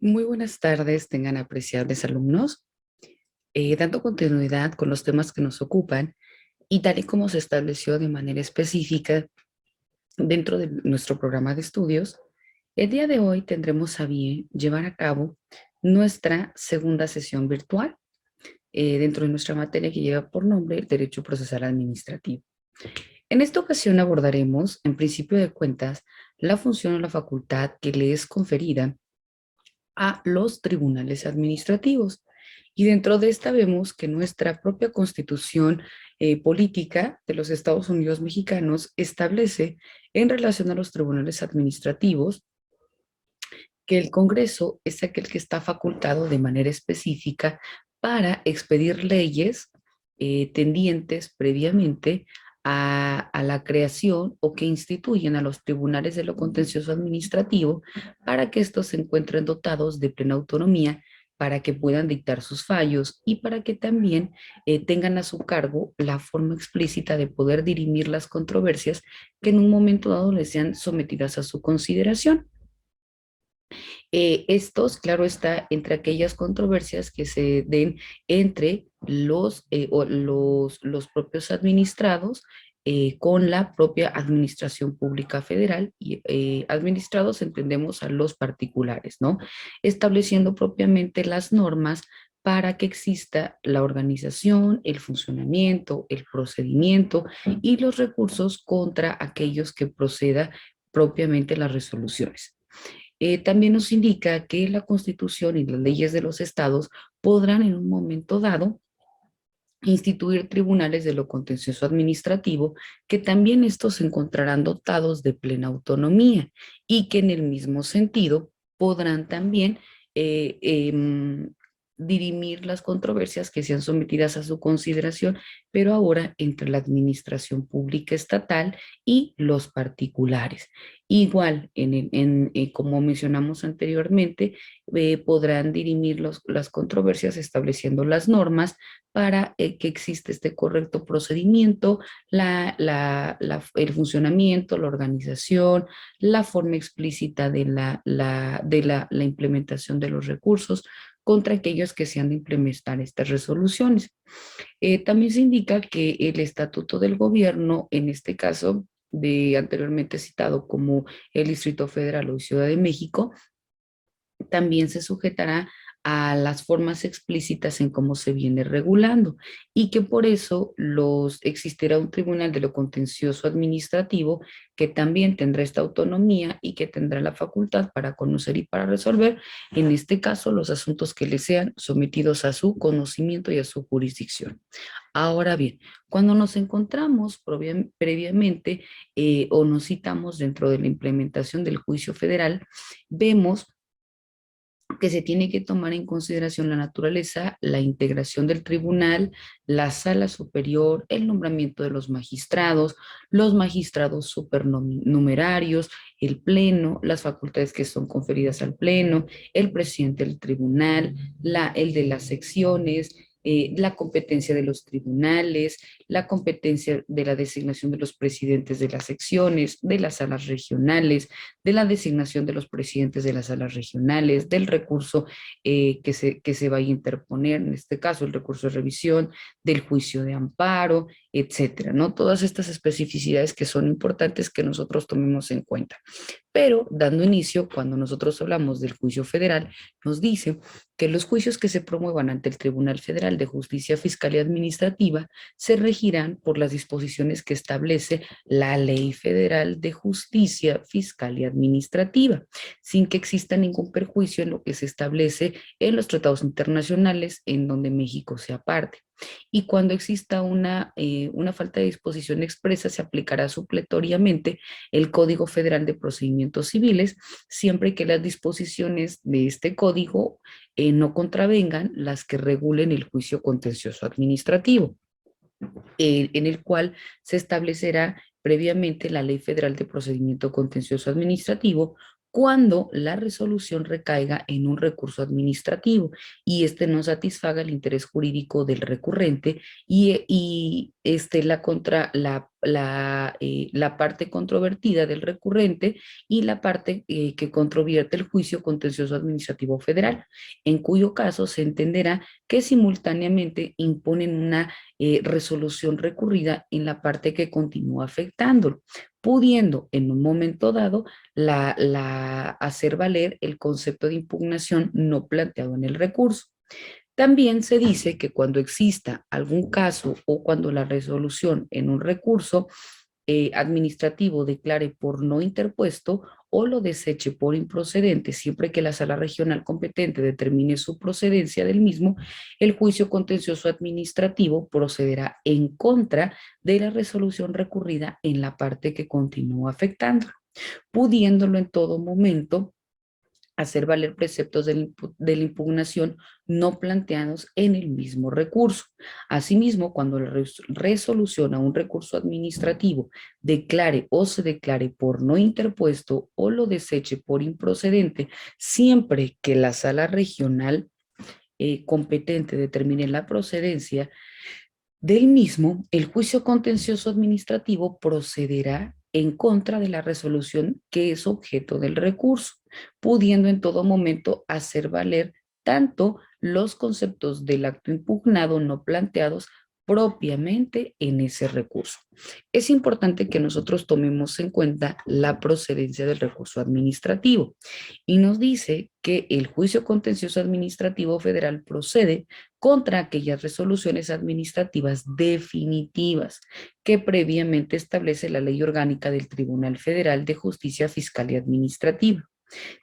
Muy buenas tardes, tengan apreciables alumnos. Dando continuidad con los temas que nos ocupan y tal y como se estableció de manera específica dentro de nuestro programa de estudios, el día de hoy tendremos a bien llevar a cabo nuestra segunda sesión virtual dentro de nuestra materia que lleva por nombre el Derecho Procesal Administrativo. En esta ocasión abordaremos, en principio de cuentas, la función o la facultad que le es conferida a los tribunales administrativos. Y dentro de esta vemos que nuestra propia constitución política de los Estados Unidos mexicanos establece en relación a los tribunales administrativos que el Congreso es aquel que está facultado de manera específica para expedir leyes tendientes previamente a la creación o que instituyen a los tribunales de lo contencioso administrativo para que estos se encuentren dotados de plena autonomía para que puedan dictar sus fallos y para que también tengan a su cargo la forma explícita de poder dirimir las controversias que en un momento dado les sean sometidas a su consideración. Estos, claro está, entre aquellas controversias que se den entre los propios administrados con la propia administración pública federal y administrados entendemos a los particulares, ¿no? Estableciendo propiamente las normas para que exista la organización, el funcionamiento, el procedimiento y los recursos contra aquellos que proceda propiamente las resoluciones. También nos indica que la Constitución y las leyes de los estados podrán en un momento dado instituir tribunales de lo contencioso administrativo, que también estos se encontrarán dotados de plena autonomía y que en el mismo sentido podrán también eh, eh, dirimir las controversias que sean sometidas a su consideración, pero ahora entre la administración pública estatal y los particulares. Igual, como mencionamos anteriormente, podrán dirimir las controversias estableciendo las normas para que exista este correcto procedimiento, el funcionamiento, la organización, la forma explícita de la implementación de los recursos contra aquellos que se han de implementar estas resoluciones. También se indica que el estatuto del gobierno, en este caso, de anteriormente citado como el Distrito Federal o Ciudad de México, también se sujetará a las formas explícitas en cómo se viene regulando y que por eso existirá un tribunal de lo contencioso administrativo que también tendrá esta autonomía y que tendrá la facultad para conocer y para resolver, en este caso, los asuntos que le sean sometidos a su conocimiento y a su jurisdicción. Ahora bien, cuando nos encontramos previamente o nos citamos dentro de la implementación del juicio federal, vemos que se tiene que tomar en consideración la naturaleza, la integración del tribunal, la sala superior, el nombramiento de los magistrados supernumerarios, el pleno, las facultades que son conferidas al pleno, el presidente del tribunal, el de las secciones, la competencia de los tribunales, la competencia de la designación de los presidentes de las secciones, de las salas regionales, de la designación de los presidentes de las salas regionales, del recurso que se va a interponer, en este caso el recurso de revisión, del juicio de amparo, etcétera, ¿no? Todas estas especificidades que son importantes que nosotros tomemos en cuenta. Pero dando inicio, cuando nosotros hablamos del juicio federal, nos dice que los juicios que se promuevan ante el Tribunal Federal de Justicia Fiscal y Administrativa se regirán por las disposiciones que establece la Ley Federal de Justicia Fiscal y Administrativa, sin que exista ningún perjuicio en lo que se establece en los tratados internacionales en donde México sea parte. Y cuando exista una falta de disposición expresa, se aplicará supletoriamente el Código Federal de Procedimientos Civiles, siempre que las disposiciones de este código no contravengan las que regulen el juicio contencioso administrativo, en el cual se establecerá previamente la Ley Federal de Procedimiento Contencioso Administrativo cuando la resolución recaiga en un recurso administrativo y este no satisfaga el interés jurídico del recurrente la parte controvertida del recurrente y la parte que controvierte el juicio contencioso administrativo federal, en cuyo caso se entenderá que simultáneamente imponen una resolución recurrida en la parte que continúa afectándolo, pudiendo en un momento dado hacer valer el concepto de impugnación no planteado en el recurso. También se dice que cuando exista algún caso o cuando la resolución en un recurso administrativo declare por no interpuesto o lo deseche por improcedente, siempre que la sala regional competente determine su procedencia del mismo, el juicio contencioso administrativo procederá en contra de la resolución recurrida en la parte que continúa afectando, pudiéndolo en todo momento hacer valer preceptos de la impugnación no planteados en el mismo recurso. Asimismo, cuando la resolución a un recurso administrativo declare o se declare por no interpuesto o lo deseche por improcedente, siempre que la sala regional competente determine la procedencia del mismo, el juicio contencioso administrativo procederá en contra de la resolución que es objeto del recurso, pudiendo en todo momento hacer valer tanto los conceptos del acto impugnado no planteados propiamente en ese recurso. Es importante que nosotros tomemos en cuenta la procedencia del recurso administrativo y nos dice que el juicio contencioso administrativo federal procede contra aquellas resoluciones administrativas definitivas que previamente establece la Ley Orgánica del Tribunal Federal de Justicia Fiscal y Administrativa.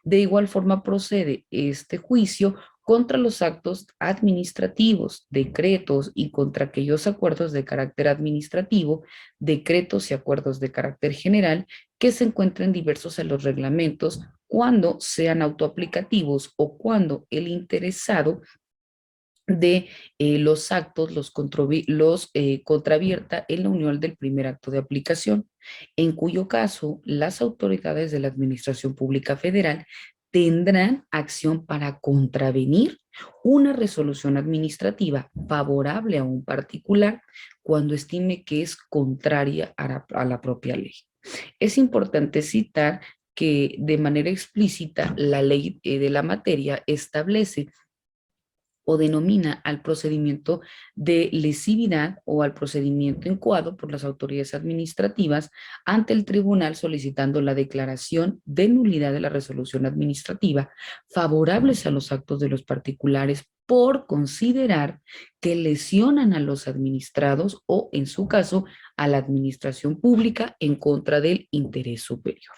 De igual forma procede este juicio contra los actos administrativos, decretos y contra aquellos acuerdos de carácter administrativo, decretos y acuerdos de carácter general que se encuentren diversos en los reglamentos cuando sean autoaplicativos o cuando el interesado de los actos los contravierta en la unión del primer acto de aplicación, en cuyo caso las autoridades de la Administración Pública Federal tendrán acción para contravenir una resolución administrativa favorable a un particular cuando estime que es contraria a la propia ley. Es importante citar que de manera explícita la ley de la materia establece o denomina al procedimiento de lesividad o al procedimiento incoado por las autoridades administrativas ante el tribunal solicitando la declaración de nulidad de la resolución administrativa favorables a los actos de los particulares por considerar que lesionan a los administrados o, en su caso, a la administración pública en contra del interés superior.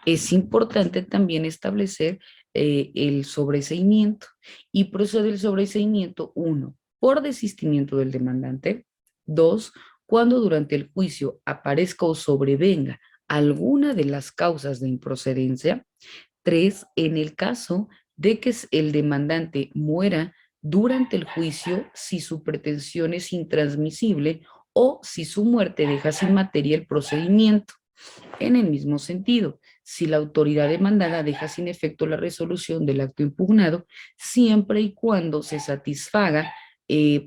Es importante también establecer el sobreseimiento y procede el sobreseimiento, uno, por desistimiento del demandante, dos, cuando durante el juicio aparezca o sobrevenga alguna de las causas de improcedencia, tres, en el caso de que el demandante muera durante el juicio si su pretensión es intransmisible o si su muerte deja sin materia el procedimiento. En el mismo sentido, si la autoridad demandada deja sin efecto la resolución del acto impugnado, siempre y cuando se satisfaga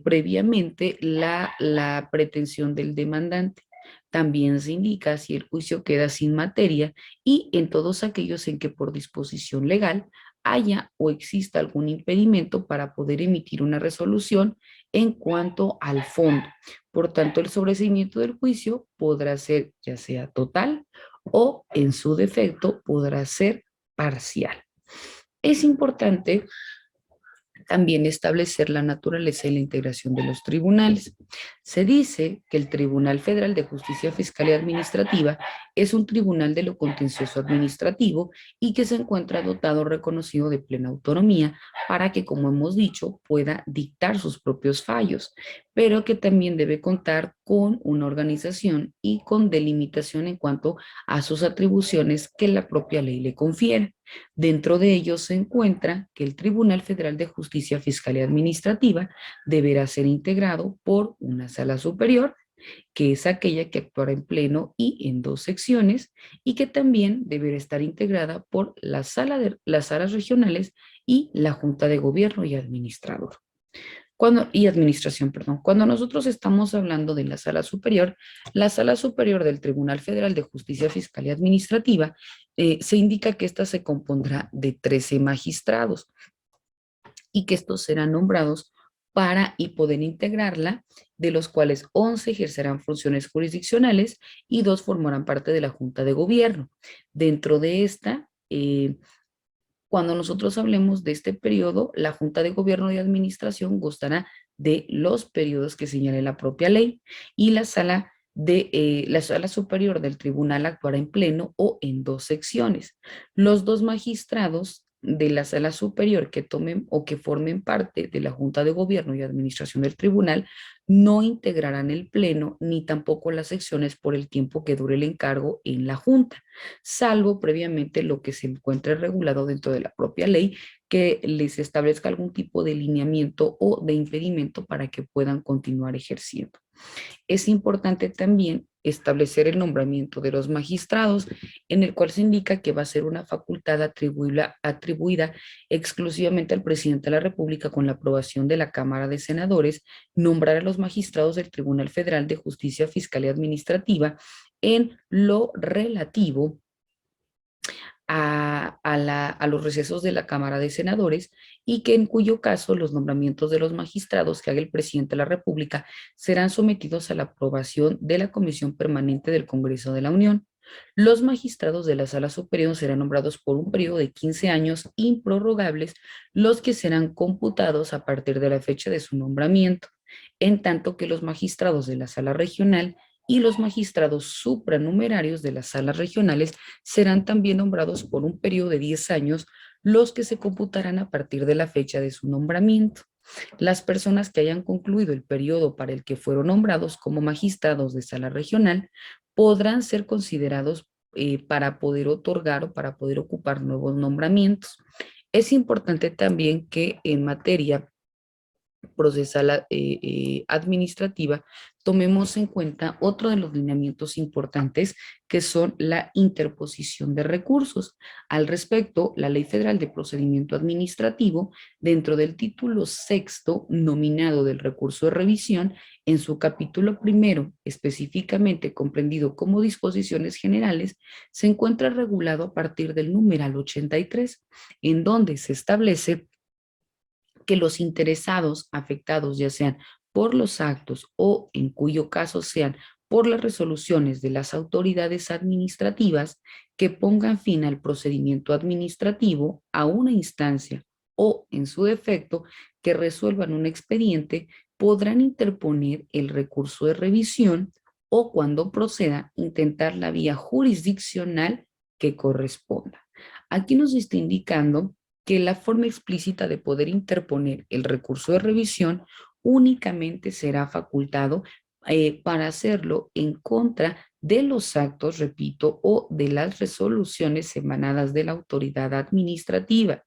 previamente la pretensión del demandante. También se indica si el juicio queda sin materia y en todos aquellos en que por disposición legal haya o exista algún impedimento para poder emitir una resolución en cuanto al fondo. Por tanto, el sobreseimiento del juicio podrá ser ya sea total o en su defecto podrá ser parcial. Es importante también establecer la naturaleza y la integración de los tribunales. Se dice que el Tribunal Federal de Justicia Fiscal y Administrativa es un tribunal de lo contencioso administrativo y que se encuentra dotado reconocido de plena autonomía para que, como hemos dicho, pueda dictar sus propios fallos, pero que también debe contar con una organización y con delimitación en cuanto a sus atribuciones que la propia ley le confiere. Dentro de ellos se encuentra que el Tribunal Federal de Justicia Fiscal y Administrativa deberá ser integrado por una sala superior que es aquella que actuará en pleno y en dos secciones, y que también deberá estar integrada por las salas regionales y la Junta de Gobierno y Administrador. Administración, perdón. Cuando nosotros estamos hablando de la sala superior del Tribunal Federal de Justicia Fiscal y Administrativa, se indica que ésta se compondrá de 13 magistrados y que estos serán nombrados para y poder integrarla, de los cuales 11 ejercerán funciones jurisdiccionales y 2 formarán parte de la Junta de Gobierno. Dentro de esta, cuando nosotros hablemos de este periodo, la Junta de Gobierno y Administración gozará de los periodos que señale la propia ley, y la sala superior del tribunal actuará en pleno o en dos secciones. Los dos magistrados de la sala superior que tomen o que formen parte de la Junta de Gobierno y Administración del tribunal no integrarán el pleno ni tampoco las secciones por el tiempo que dure el encargo en la Junta, salvo previamente lo que se encuentre regulado dentro de la propia ley, que les establezca algún tipo de lineamiento o de impedimento para que puedan continuar ejerciendo. Es importante también establecer el nombramiento de los magistrados, en el cual se indica que va a ser una facultad atribuida exclusivamente al presidente de la República, con la aprobación de la Cámara de Senadores, nombrar a los magistrados del Tribunal Federal de Justicia Fiscal y Administrativa en lo relativo a los recesos de la Cámara de Senadores, y que en cuyo caso los nombramientos de los magistrados que haga el presidente de la República serán sometidos a la aprobación de la Comisión Permanente del Congreso de la Unión. Los magistrados de la Sala Superior serán nombrados por un periodo de 15 años improrrogables, los que serán computados a partir de la fecha de su nombramiento, en tanto que los magistrados de la Sala Regional y los magistrados supranumerarios de las salas regionales serán también nombrados por un periodo de 10 años, los que se computarán a partir de la fecha de su nombramiento. Las personas que hayan concluido el periodo para el que fueron nombrados como magistrados de sala regional podrán ser considerados para poder otorgar o para poder ocupar nuevos nombramientos. Es importante también que en materia procesal administrativa, tomemos en cuenta otro de los lineamientos importantes, que son la interposición de recursos. Al respecto, la Ley Federal de Procedimiento Administrativo, dentro del título sexto nominado del recurso de revisión, en su capítulo primero, específicamente comprendido como disposiciones generales, se encuentra regulado a partir del numeral 83, en donde se establece que los interesados afectados, ya sean por los actos o en cuyo caso sean por las resoluciones de las autoridades administrativas, que pongan fin al procedimiento administrativo a una instancia o, en su defecto, que resuelvan un expediente, podrán interponer el recurso de revisión o, cuando proceda, intentar la vía jurisdiccional que corresponda. Aquí nos está indicando que la forma explícita de poder interponer el recurso de revisión únicamente será facultado para hacerlo en contra de los actos, repito, o de las resoluciones emanadas de la autoridad administrativa,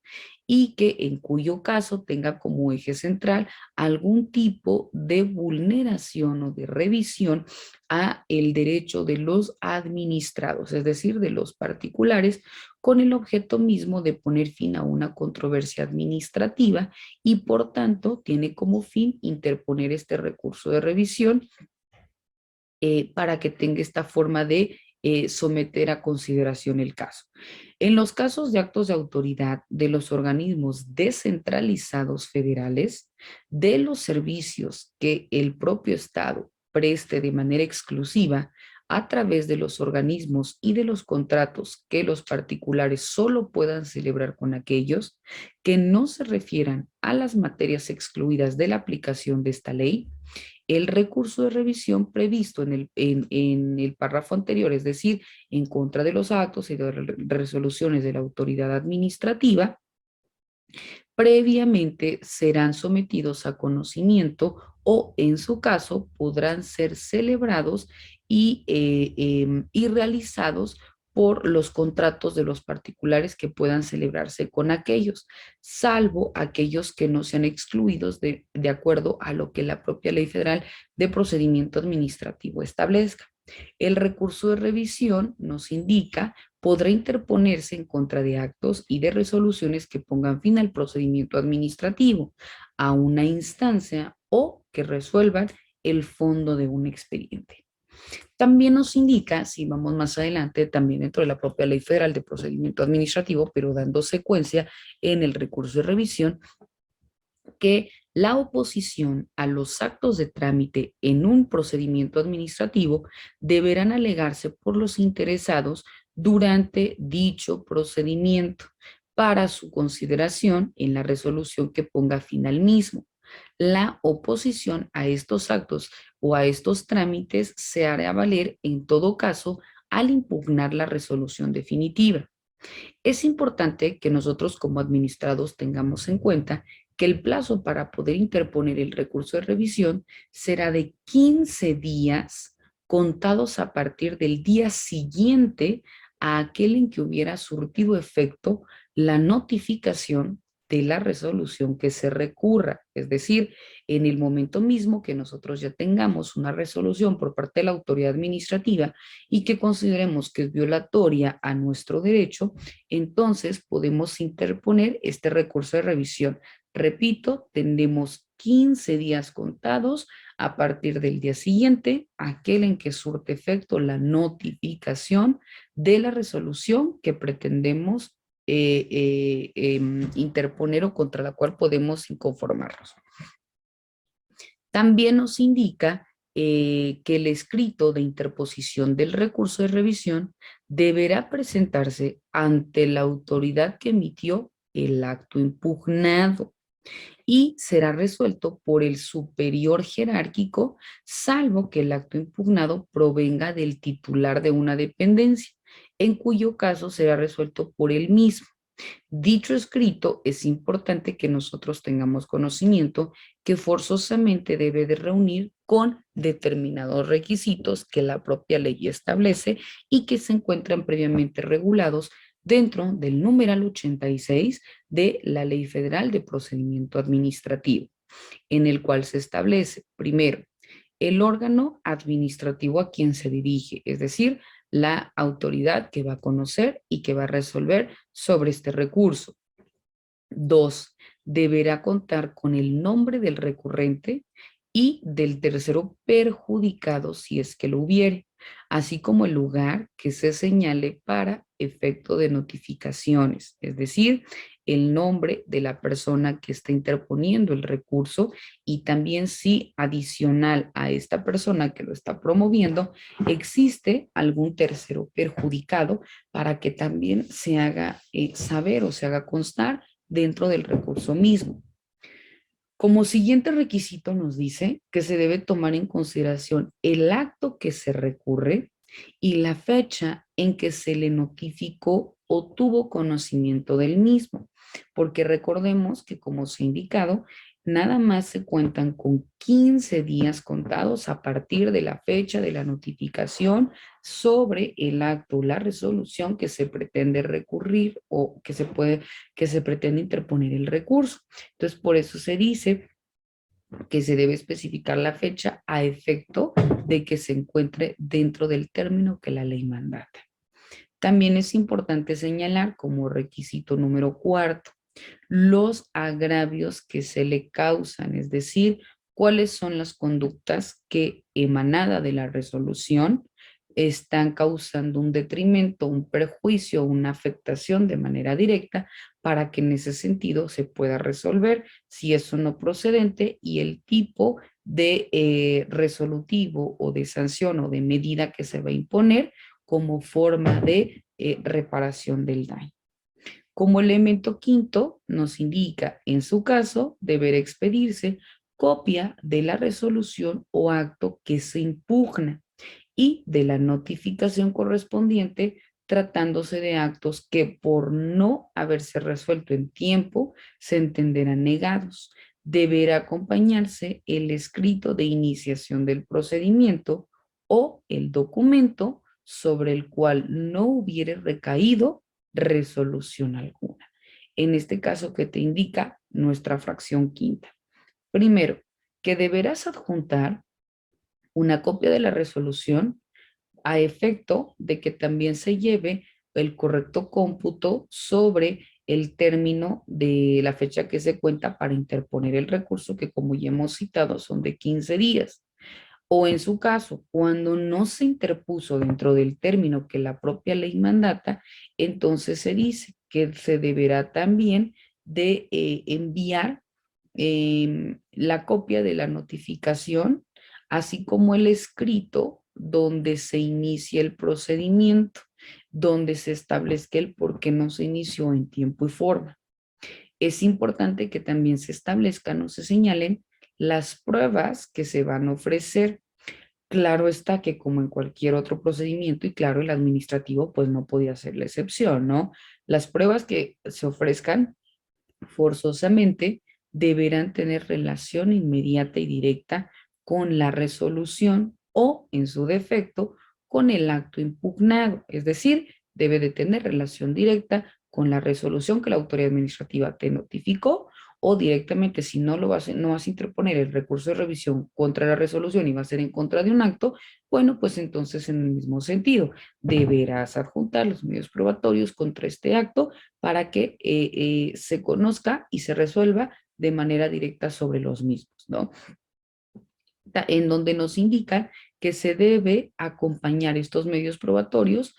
y que en cuyo caso tenga como eje central algún tipo de vulneración o de revisión a el derecho de los administrados, es decir, de los particulares, con el objeto mismo de poner fin a una controversia administrativa, y por tanto tiene como fin interponer este recurso de revisión para que tenga esta forma de someter a consideración el caso. En los casos de actos de autoridad de los organismos descentralizados federales, de los servicios que el propio Estado preste de manera exclusiva a través de los organismos y de los contratos que los particulares solo puedan celebrar con aquellos que no se refieran a las materias excluidas de la aplicación de esta ley, el recurso de revisión previsto en el párrafo anterior, es decir, en contra de los actos y de resoluciones de la autoridad administrativa, previamente serán sometidos a conocimiento o, en su caso, podrán ser celebrados y realizados por los contratos de los particulares que puedan celebrarse con aquellos, salvo aquellos que no sean excluidos de acuerdo a lo que la propia Ley Federal de Procedimiento Administrativo establezca. El recurso de revisión nos indica podrá interponerse en contra de actos y de resoluciones que pongan fin al procedimiento administrativo, a una instancia o que resuelvan el fondo de un expediente. También nos indica, si vamos más adelante, también dentro de la propia Ley Federal de Procedimiento Administrativo, pero dando secuencia en el recurso de revisión, que la oposición a los actos de trámite en un procedimiento administrativo deberán alegarse por los interesados durante dicho procedimiento para su consideración en la resolución que ponga fin al mismo. La oposición a estos actos o a estos trámites se hará valer en todo caso al impugnar la resolución definitiva. Es importante que nosotros como administrados tengamos en cuenta que el plazo para poder interponer el recurso de revisión será de 15 días contados a partir del día siguiente a aquel en que hubiera surtido efecto la notificación de la resolución que se recurra. Es decir, en el momento mismo que nosotros ya tengamos una resolución por parte de la autoridad administrativa y que consideremos que es violatoria a nuestro derecho, entonces podemos interponer este recurso de revisión. Repito, tendremos 15 días contados a partir del día siguiente, aquel en que surte efecto la notificación de la resolución que pretendemos interponer o contra la cual podemos inconformarnos. También nos indica que el escrito de interposición del recurso de revisión deberá presentarse ante la autoridad que emitió el acto impugnado y será resuelto por el superior jerárquico, salvo que el acto impugnado provenga del titular de una dependencia, en cuyo caso será resuelto por él mismo. Dicho escrito, es importante que nosotros tengamos conocimiento que forzosamente debe de reunir con determinados requisitos que la propia ley establece y que se encuentran previamente regulados dentro del numeral 86 de la Ley Federal de Procedimiento Administrativo, en el cual se establece, primero, el órgano administrativo a quien se dirige, es decir, la autoridad que va a conocer y que va a resolver sobre este recurso. Dos, deberá contar con el nombre del recurrente y del tercero perjudicado si es que lo hubiere, así como el lugar que se señale para efecto de notificaciones, es decir, el nombre de la persona que está interponiendo el recurso y también si adicional a esta persona que lo está promoviendo existe algún tercero perjudicado para que también se haga saber o se haga constar dentro del recurso mismo. Como siguiente requisito nos dice que se debe tomar en consideración el acto que se recurre y la fecha en que se le notificó o tuvo conocimiento del mismo, porque recordemos que como se ha indicado, nada más se cuentan con 15 días contados a partir de la fecha de la notificación sobre el acto, la resolución que se pretende recurrir o que se pretende interponer el recurso. Entonces, por eso se dice que se debe especificar la fecha a efecto de que se encuentre dentro del término que la ley mandata. También es importante señalar como requisito número cuarto los agravios que se le causan, es decir, cuáles son las conductas que emanada de la resolución están causando un detrimento, un perjuicio, una afectación de manera directa para que en ese sentido se pueda resolver si es o no procedente y el tipo de resolutivo o de sanción o de medida que se va a imponer como forma de reparación del daño. Como elemento quinto, nos indica, en su caso, deberá expedirse copia de la resolución o acto que se impugna y de la notificación correspondiente tratándose de actos que por no haberse resuelto en tiempo se entenderán negados. Deberá acompañarse el escrito de iniciación del procedimiento o el documento sobre el cual no hubiere recaído resolución alguna. En este caso, que te indica nuestra fracción quinta. Primero, que deberás adjuntar una copia de la resolución a efecto de que también se lleve el correcto cómputo sobre el término de la fecha que se cuenta para interponer el recurso, que como ya hemos citado son de 15 días. O en su caso, cuando no se interpuso dentro del término que la propia ley mandata, entonces se dice que se deberá también de enviar la copia de la notificación, así como el escrito donde se inicia el procedimiento, donde se establezca el por qué no se inició en tiempo y forma. Es importante que también se establezcan o se señalen las pruebas que se van a ofrecer. Claro está que como en cualquier otro procedimiento, y claro, el administrativo pues no podía ser la excepción, ¿no? Las pruebas que se ofrezcan forzosamente deberán tener relación inmediata y directa con la resolución o, en su defecto, con el acto impugnado. Es decir, debe de tener relación directa con la resolución que la autoridad administrativa te notificó, o directamente, si no no vas a interponer el recurso de revisión contra la resolución y va a ser en contra de un acto, bueno, pues entonces en el mismo sentido, deberás adjuntar los medios probatorios contra este acto para que se conozca y se resuelva de manera directa sobre los mismos, ¿no? En donde nos indican que se debe acompañar estos medios probatorios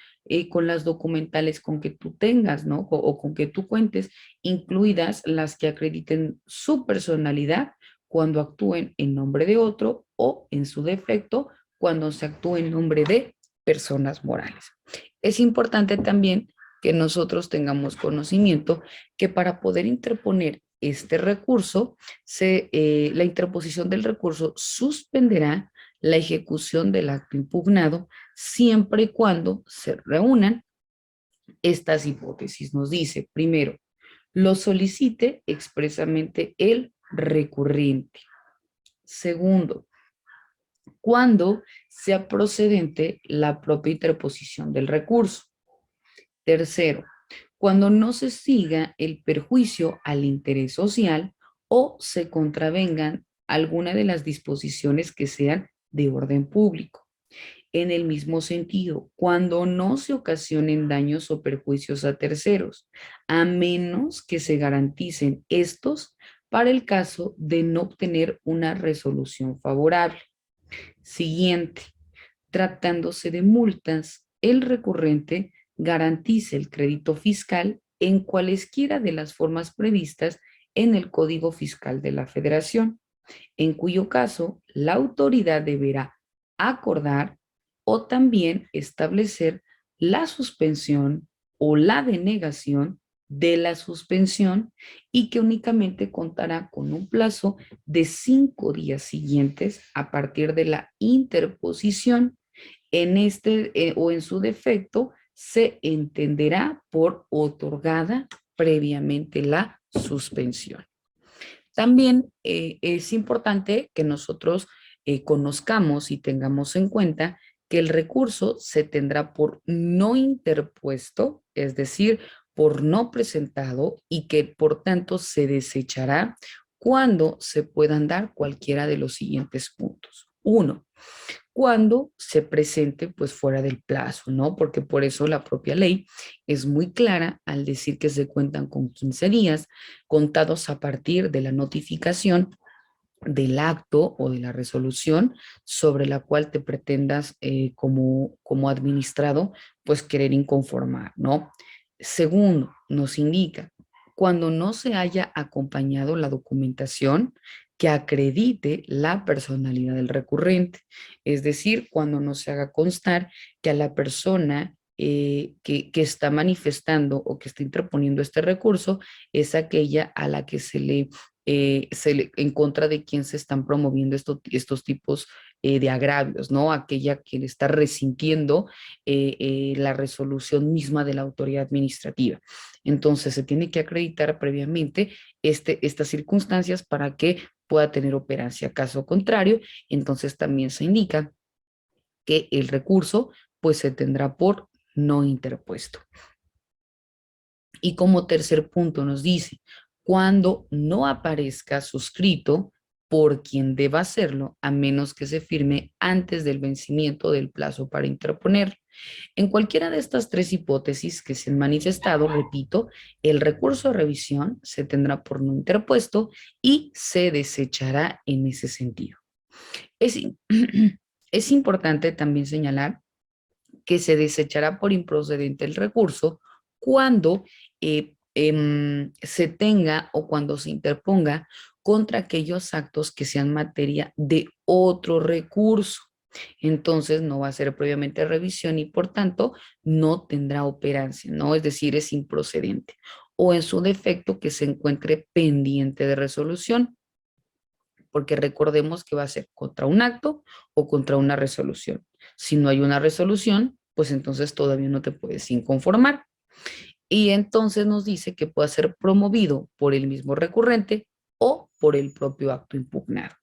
con las documentales con que tú tengas, ¿no? O con que tú cuentes, incluidas las que acrediten su personalidad cuando actúen en nombre de otro o, en su defecto, cuando se actúe en nombre de personas morales. Es importante también que nosotros tengamos conocimiento que para poder interponer este recurso, la interposición del recurso suspenderá la ejecución del acto impugnado siempre y cuando se reúnan estas hipótesis. Nos dice, primero, lo solicite expresamente el recurrente. Segundo, cuando sea procedente la propia interposición del recurso. Tercero, cuando no se siga el perjuicio al interés social o se contravengan alguna de las disposiciones que sean de orden público. En el mismo sentido, cuando no se ocasionen daños o perjuicios a terceros, a menos que se garanticen estos para el caso de no obtener una resolución favorable. Siguiente, tratándose de multas, el recurrente garantice el crédito fiscal en cualesquiera de las formas previstas en el Código Fiscal de la Federación, en cuyo caso la autoridad deberá acordar o también establecer la suspensión o la denegación de la suspensión, y que únicamente contará con un plazo de 5 días siguientes a partir de la interposición. En este o en su defecto se entenderá por otorgada previamente la suspensión. También es importante que nosotros conozcamos y tengamos en cuenta que el recurso se tendrá por no interpuesto, es decir, por no presentado, y que por tanto se desechará cuando se puedan dar cualquiera de los siguientes puntos. Uno, cuando se presente pues fuera del plazo, ¿no? Porque por eso la propia ley es muy clara al decir que se cuentan con 15 días contados a partir de la notificación del acto o de la resolución sobre la cual te pretendas como administrado pues querer inconformar, ¿no? Segundo, nos indica cuando no se haya acompañado la documentación que acredite la personalidad del recurrente, es decir, cuando no se haga constar que a la persona que está manifestando o que está interponiendo este recurso es aquella a la que en contra de quien se están promoviendo estos tipos de agravios, ¿no? Aquella quien está resintiendo la resolución misma de la autoridad administrativa. Entonces, se tiene que acreditar previamente estas circunstancias para que pueda tener operancia. Caso contrario, entonces también se indica que el recurso pues se tendrá por no interpuesto. Y como tercer punto nos dice, cuando no aparezca suscrito por quien deba hacerlo, a menos que se firme antes del vencimiento del plazo para interponer. En cualquiera de estas tres hipótesis que se han manifestado, repito, el recurso de revisión se tendrá por no interpuesto y se desechará en ese sentido. Es, es importante también señalar que se desechará por improcedente el recurso cuando se tenga o cuando se interponga contra aquellos actos que sean materia de otro recurso. Entonces no va a ser previamente revisión y por tanto no tendrá operancia, ¿no? Es decir, es improcedente. O en su defecto que se encuentre pendiente de resolución, porque recordemos que va a ser contra un acto o contra una resolución. Si no hay una resolución, pues entonces todavía no te puedes inconformar. Y entonces nos dice que puede ser promovido por el mismo recurrente o por el propio acto impugnado.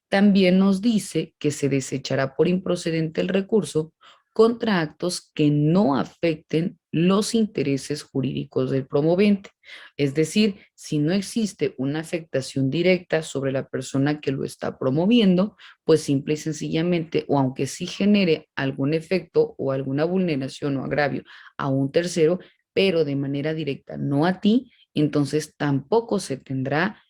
También nos dice que se desechará por improcedente el recurso contra actos que no afecten los intereses jurídicos del promovente. Es decir, si no existe una afectación directa sobre la persona que lo está promoviendo, pues simple y sencillamente, o aunque sí genere algún efecto o alguna vulneración o agravio a un tercero, pero de manera directa no a ti, entonces tampoco se tendrá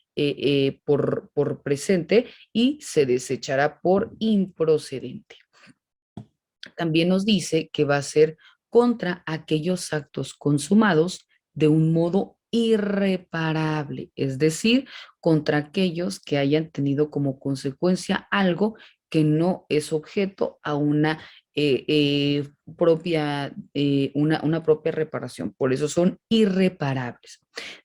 por presente y se desechará por improcedente. También nos dice que va a ser contra aquellos actos consumados de un modo irreparable, es decir, contra aquellos que hayan tenido como consecuencia algo que no es objeto a una propia reparación. Por eso son irreparables.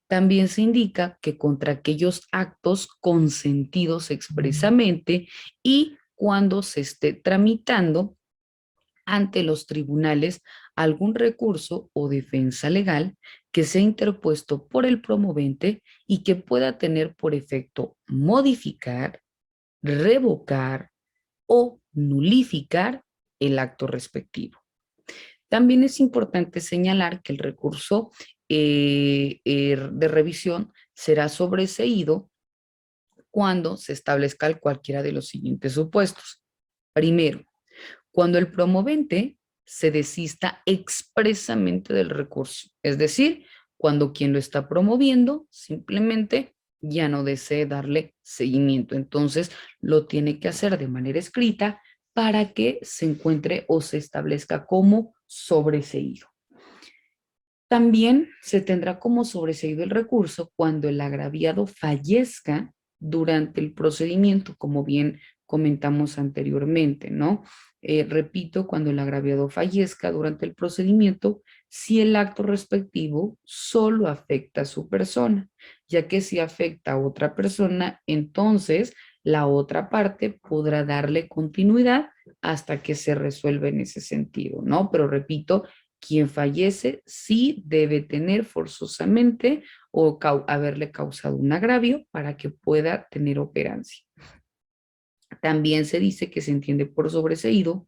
También se indica que contra aquellos actos consentidos expresamente y cuando se esté tramitando ante los tribunales algún recurso o defensa legal que sea interpuesto por el promovente y que pueda tener por efecto modificar, revocar o nulificar el acto respectivo. También es importante señalar que el recurso de revisión será sobreseído cuando se establezca cualquiera de los siguientes supuestos. Primero, cuando el promovente se desista expresamente del recurso, es decir, cuando quien lo está promoviendo simplemente ya no desee darle seguimiento. Entonces, lo tiene que hacer de manera escrita para que se encuentre o se establezca como sobreseído. También se tendrá como sobreseído el recurso cuando el agraviado fallezca durante el procedimiento, como bien comentamos anteriormente, ¿no? Repito, cuando el agraviado fallezca durante el procedimiento, si el acto respectivo solo afecta a su persona, ya que si afecta a otra persona, entonces la otra parte podrá darle continuidad hasta que se resuelva en ese sentido, ¿no? Pero repito, quien fallece sí debe tener forzosamente o haberle causado un agravio para que pueda tener operancia. También se dice que se entiende por sobreseído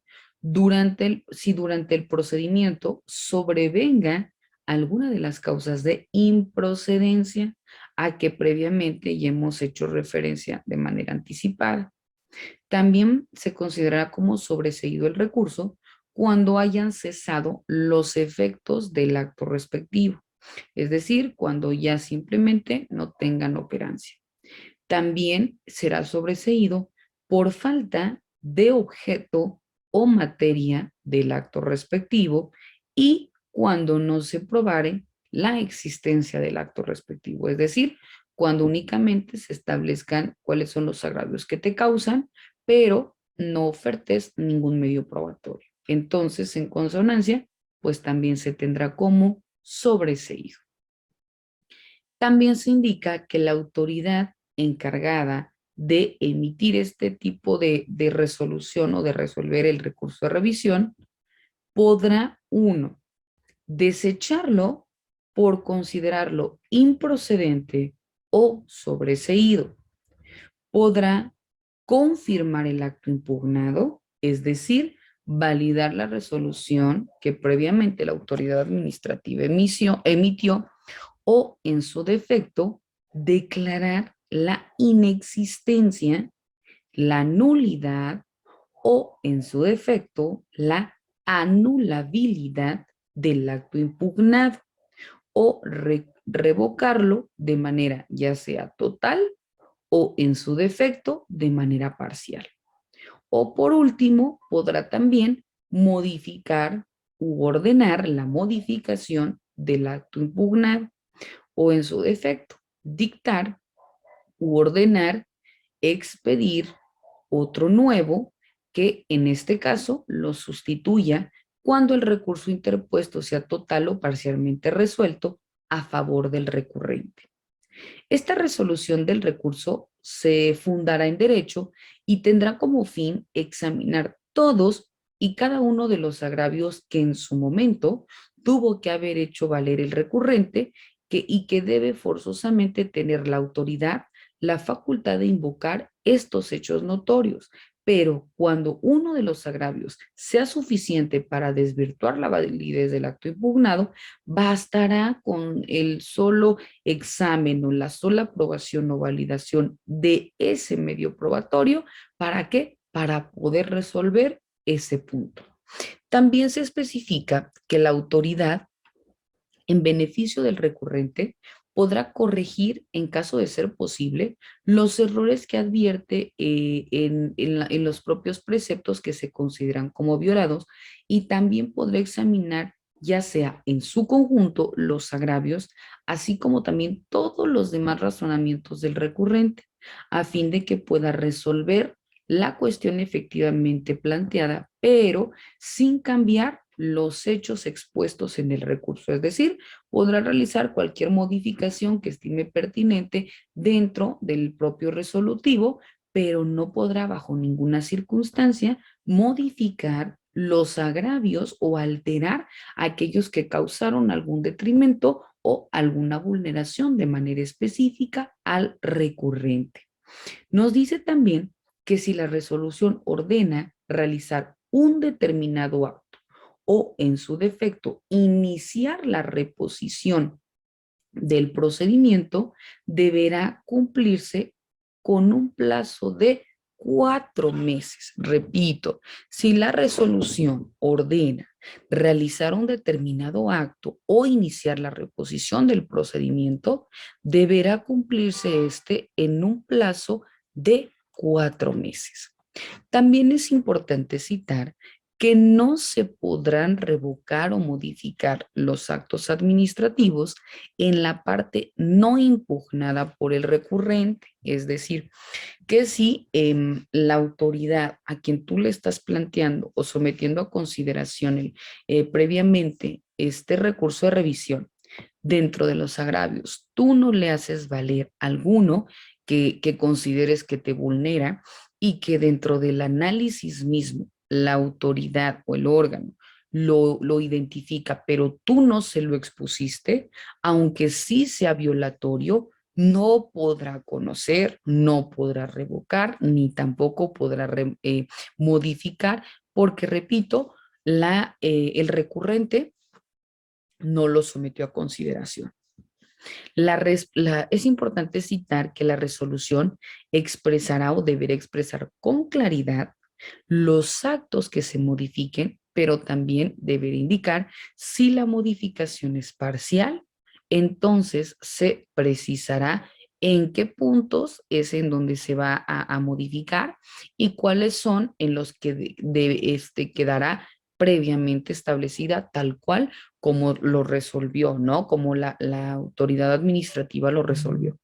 si durante el procedimiento sobrevenga alguna de las causas de improcedencia a que previamente ya hemos hecho referencia de manera anticipada. También se considerará como sobreseído el recurso cuando hayan cesado los efectos del acto respectivo, es decir, cuando ya simplemente no tengan operancia. También será sobreseído por falta de objeto o materia del acto respectivo y cuando no se probare la existencia del acto respectivo, es decir, cuando únicamente se establezcan cuáles son los agravios que te causan, pero no ofertes ningún medio probatorio. Entonces, en consonancia, pues también se tendrá como sobreseído. También se indica que la autoridad encargada de emitir este tipo de resolución o de resolver el recurso de revisión podrá, uno, desecharlo por considerarlo improcedente o sobreseído. Podrá confirmar el acto impugnado, es decir, validar la resolución que previamente la autoridad administrativa emitió o, en su defecto, declarar la inexistencia, la nulidad o, en su defecto, la anulabilidad del acto impugnado o revocarlo de manera ya sea total o, en su defecto, de manera parcial. O por último, podrá también modificar u ordenar la modificación del acto impugnado o, en su defecto, dictar u ordenar expedir otro nuevo que en este caso lo sustituya cuando el recurso interpuesto sea total o parcialmente resuelto a favor del recurrente. Esta resolución del recurso se fundará en derecho y tendrá como fin examinar todos y cada uno de los agravios que en su momento tuvo que haber hecho valer el recurrente y que debe forzosamente tener la autoridad, la facultad de invocar estos hechos notorios. Pero cuando uno de los agravios sea suficiente para desvirtuar la validez del acto impugnado, bastará con el solo examen o la sola aprobación o validación de ese medio probatorio. ¿Para qué? Para poder resolver ese punto. También se especifica que la autoridad, en beneficio del recurrente, podrá corregir, en caso de ser posible, los errores que advierte en los propios preceptos que se consideran como violados, y también podrá examinar ya sea en su conjunto los agravios, así como también todos los demás razonamientos del recurrente, a fin de que pueda resolver la cuestión efectivamente planteada, pero sin cambiar los hechos expuestos en el recurso. Es decir, podrá realizar cualquier modificación que estime pertinente dentro del propio resolutivo, pero no podrá bajo ninguna circunstancia modificar los agravios o alterar aquellos que causaron algún detrimento o alguna vulneración de manera específica al recurrente. Nos dice también que si la resolución ordena realizar un determinado acto o, en su defecto, iniciar la reposición del procedimiento, deberá cumplirse con un plazo de 4 meses. Repito, si la resolución ordena realizar un determinado acto o iniciar la reposición del procedimiento, deberá cumplirse este en un plazo de 4 meses. También es importante citar que no se podrán revocar o modificar los actos administrativos en la parte no impugnada por el recurrente. Es decir, que si la autoridad a quien tú le estás planteando o sometiendo a consideración previamente este recurso de revisión, dentro de los agravios, tú no le haces valer alguno que consideres que te vulnera, y que dentro del análisis mismo la autoridad o el órgano lo identifica, pero tú no se lo expusiste, aunque sí sea violatorio, no podrá conocer, no podrá revocar, ni tampoco podrá modificar, porque, repito, el recurrente no lo sometió a consideración. Es importante citar que la resolución expresará o deberá expresar con claridad los actos que se modifiquen, pero también deberá indicar si la modificación es parcial, entonces se precisará en qué puntos es en donde se va a modificar y cuáles son en los que quedará previamente establecida tal cual como lo resolvió, ¿no? Como la autoridad administrativa lo resolvió.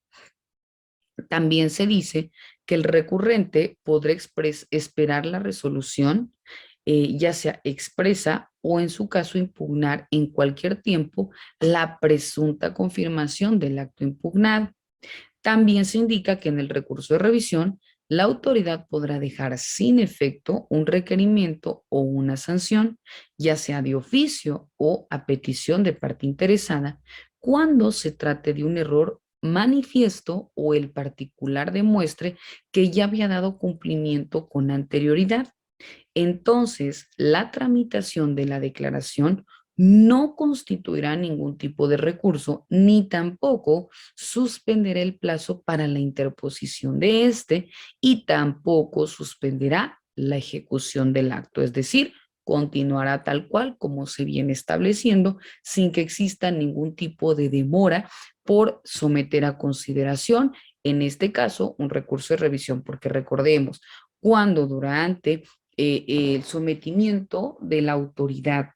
También se dice que el recurrente podrá esperar la resolución, ya sea expresa o, en su caso, impugnar en cualquier tiempo la presunta confirmación del acto impugnado. También se indica que en el recurso de revisión, la autoridad podrá dejar sin efecto un requerimiento o una sanción, ya sea de oficio o a petición de parte interesada, cuando se trate de un error manifiesto o el particular demuestre que ya había dado cumplimiento con anterioridad. entonces la tramitación de la declaración no constituirá ningún tipo de recurso ni tampoco suspenderá el plazo para la interposición de este y tampoco suspenderá la ejecución del acto, es decir, continuará tal cual como se viene estableciendo sin que exista ningún tipo de demora por someter a consideración, en este caso, un recurso de revisión, porque recordemos, cuando durante el sometimiento de la autoridad,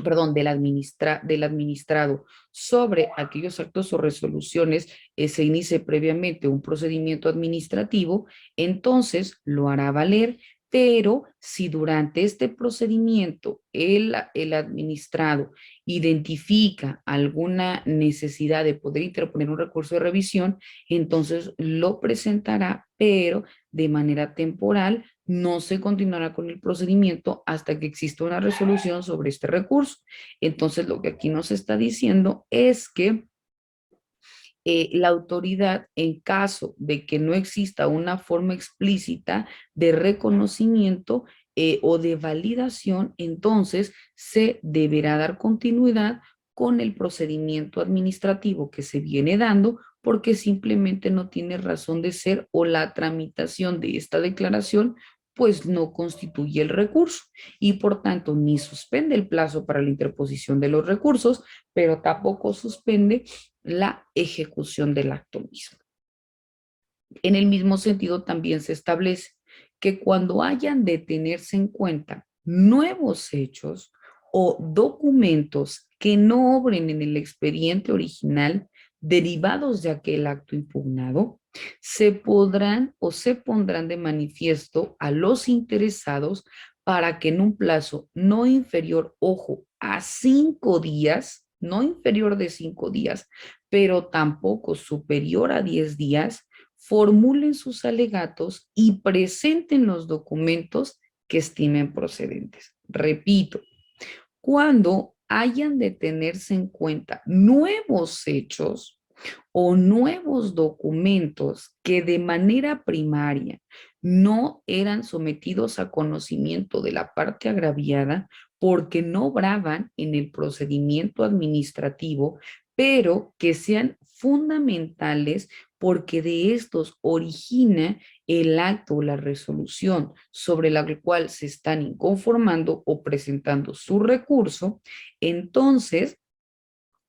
perdón, del administrado sobre aquellos actos o resoluciones, se inicie previamente un procedimiento administrativo, entonces lo hará valer, pero si durante este procedimiento el administrado identifica alguna necesidad de poder interponer un recurso de revisión, entonces lo presentará, pero de manera temporal no se continuará con el procedimiento hasta que exista una resolución sobre este recurso. Entonces, lo que aquí nos está diciendo es que la autoridad, en caso de que no exista una forma explícita de reconocimiento o de validación, entonces se deberá dar continuidad con el procedimiento administrativo que se viene dando porque simplemente no tiene razón de ser o la tramitación de esta declaración pues no constituye el recurso y por tanto ni suspende el plazo para la interposición de los recursos, pero tampoco suspende la ejecución del acto mismo. En el mismo sentido, también se establece que cuando hayan de tenerse en cuenta nuevos hechos o documentos que no obren en el expediente original derivados de aquel acto impugnado, se podrán o se pondrán de manifiesto a los interesados para que en un plazo no inferior, ojo, a 5 días, no inferior de 5 días, pero tampoco superior a 10 días, formulen sus alegatos y presenten los documentos que estimen procedentes. Repito, cuando hayan de tenerse en cuenta nuevos hechos o nuevos documentos que de manera primaria no eran sometidos a conocimiento de la parte agraviada porque no obraban en el procedimiento administrativo, pero que sean fundamentales porque de estos origina el acto o la resolución sobre la cual se están inconformando o presentando su recurso, entonces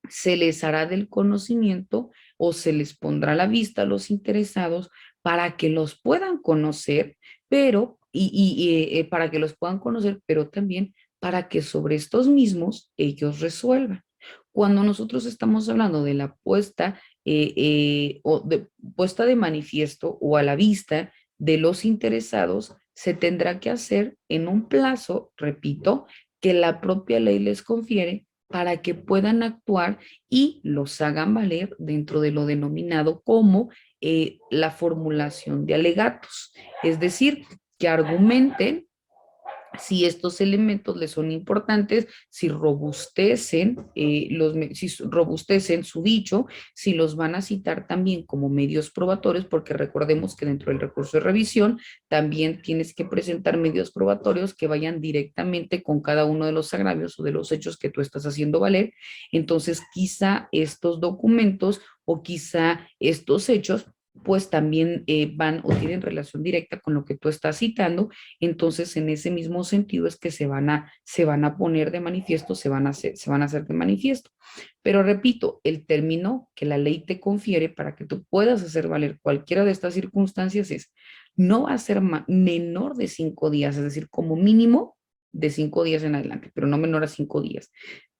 se les hará del conocimiento o se les pondrá a la vista a los interesados para que los puedan conocer, pero para que los puedan conocer, pero también para que sobre estos mismos ellos resuelvan. Cuando nosotros estamos hablando de la puesta de manifiesto o a la vista de los interesados, se tendrá que hacer en un plazo, repito, que la propia ley les confiere para que puedan actuar y los hagan valer dentro de lo denominado como la formulación de alegatos. Es decir, que argumenten si estos elementos les son importantes, si robustecen, si robustecen su dicho, si los van a citar también como medios probatorios, porque recordemos que dentro del recurso de revisión también tienes que presentar medios probatorios que vayan directamente con cada uno de los agravios o de los hechos que tú estás haciendo valer. Entonces, quizá estos documentos o quizá estos hechos pues también van o tienen relación directa con lo que tú estás citando, entonces en ese mismo sentido es que se van a poner de manifiesto, se van a hacer de manifiesto. Pero repito, el término que la ley te confiere para que tú puedas hacer valer cualquiera de estas circunstancias es, no va a ser menor de 5 días, es decir, como mínimo de 5 días en adelante, pero no menor a 5 días.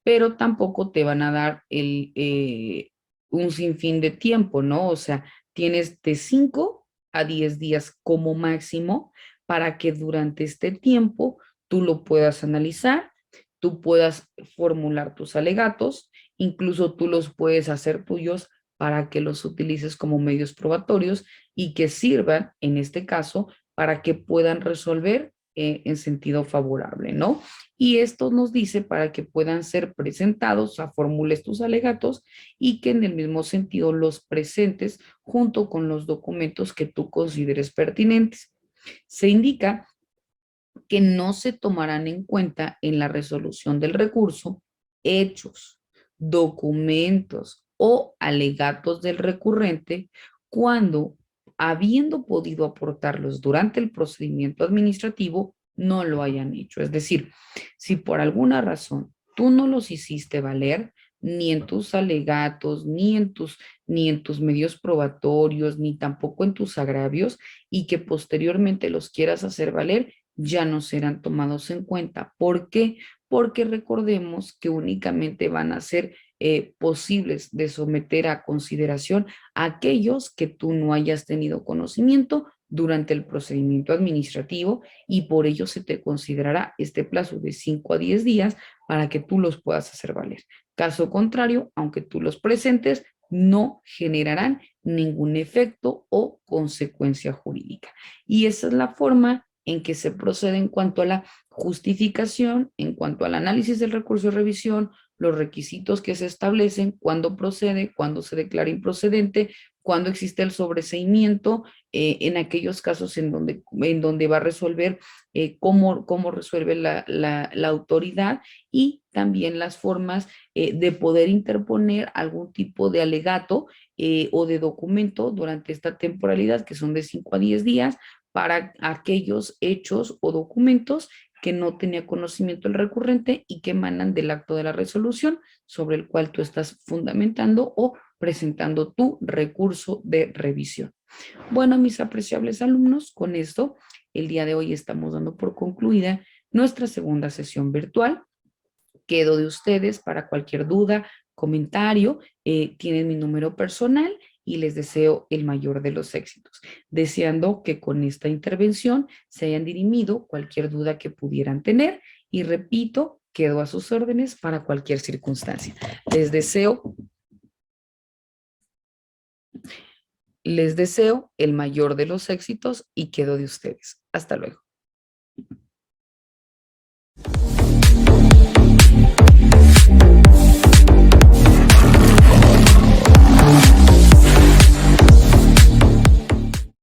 Pero tampoco te van a dar un sinfín de tiempo, ¿no? O sea, tienes de 5 a 10 días como máximo para que durante este tiempo tú lo puedas analizar, tú puedas formular tus alegatos, incluso tú los puedes hacer tuyos para que los utilices como medios probatorios y que sirvan, en este caso, para que puedan resolver en sentido favorable, ¿no? Y esto nos dice para que puedan ser presentados, o sea, formules tus alegatos y que en el mismo sentido los presentes junto con los documentos que tú consideres pertinentes. Se indica que no se tomarán en cuenta en la resolución del recurso hechos, documentos o alegatos del recurrente cuando, habiendo podido aportarlos durante el procedimiento administrativo, no lo hayan hecho. Es decir, si por alguna razón tú no los hiciste valer, ni en tus alegatos, ni en tus medios probatorios, ni tampoco en tus agravios, y que posteriormente los quieras hacer valer, ya no serán tomados en cuenta. ¿Por qué? Porque recordemos que únicamente van a ser posibles de someter a consideración a aquellos que tú no hayas tenido conocimiento durante el procedimiento administrativo, y por ello se te considerará este plazo de 5 a 10 días para que tú los puedas hacer valer. Caso contrario, aunque tú los presentes, no generarán ningún efecto o consecuencia jurídica. Y esa es la forma en que se procede en cuanto a la justificación, en cuanto al análisis del recurso de revisión, los requisitos que se establecen, cuándo procede, cuándo se declara improcedente, cuándo existe el sobreseimiento, en aquellos casos en donde va a resolver cómo resuelve la autoridad, y también las formas de poder interponer algún tipo de alegato o de documento durante esta temporalidad, que son de 5 a 10 días, para aquellos hechos o documentos que no tenía conocimiento el recurrente y que emanan del acto de la resolución sobre el cual tú estás fundamentando o presentando tu recurso de revisión. Bueno, mis apreciables alumnos, con esto, el día de hoy estamos dando por concluida nuestra segunda sesión virtual. Quedo de ustedes para cualquier duda, comentario. Tienen mi número personal y les deseo el mayor de los éxitos, deseando que con esta intervención se hayan dirimido cualquier duda que pudieran tener, y repito, quedo a sus órdenes para cualquier circunstancia. Les deseo el mayor de los éxitos y quedo de ustedes. Hasta luego.